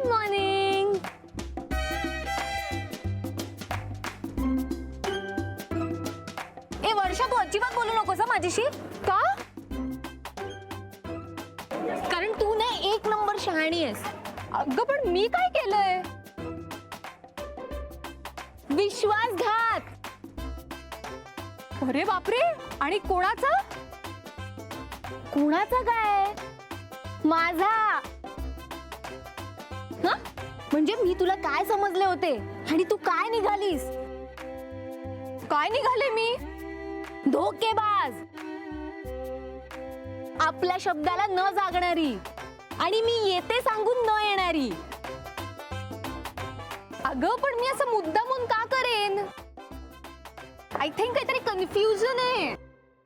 Good morning. ए वर्षा, तू अजिबात बोलू नकोस हं माझ्याशी. का? कारण तू ना एक नंबर शहाणी आहेस. अगं पण मी काय केलंय? विश्वासघात. अरे बापरे, आणि कोणाचा? कुणाचा काय? माझा. हं? म्हणजे मी तुला काय समजले होते आणि तू काय निघालीस? काय निघाले मी? धोकेबाज. आपल्या शब्दाला न जागणारी आणि मी येते सांगून न येणारी. अगं पण मी असं मुद्दामून का करेन? आय थिंक काहीतरी कन्फ्युजन आहे.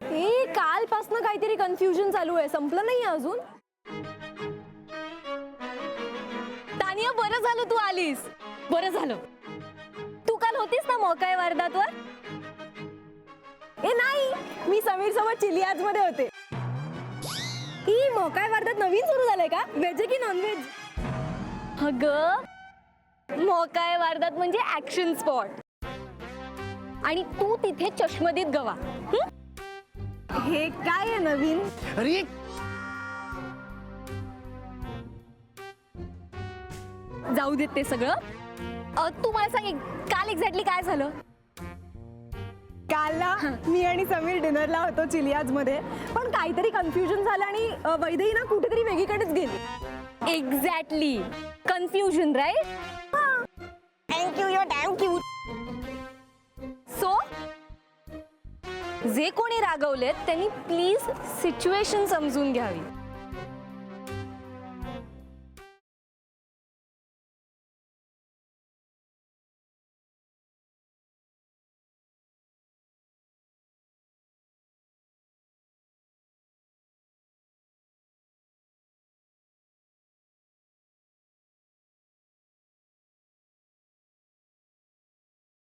ए, कालपासनं काहीतरी कन्फ्युजन चालू आहे, संपलं नाही अजून. तानिया, बरं झालं तू आलीस. बरं झालं. तू काल होतीस ना मोकाय वार्दातवर? ए नाही, मी समीर सोबत चिलियाज मध्ये होते. ही मोकाय वार्दात नवीन सुरू झालंय का? व्हेज की नॉन व्हेज? अगं, मोकाय वार्दात म्हणजे ऍक्शन स्पॉट. आणि तू तिथे चष्मदीत गवा. हे काय आहे नवीन? अरे जाऊ देत ते सगळं. तू मला सांग, काल एक्झॅक्टली काय झालं? काल ना मी आणि समीर डिनरला होतो चिलियाज मध्ये, पण काहीतरी कन्फ्युजन झालं आणि वैदेही ना कुठेतरी वेगळीकडेच गेली. Exactly, confusion, right? Thank you, you damn cute. So जे कोणी रागवलेत त्यांनी प्लीज सिच्युएशन समजून घ्यावी.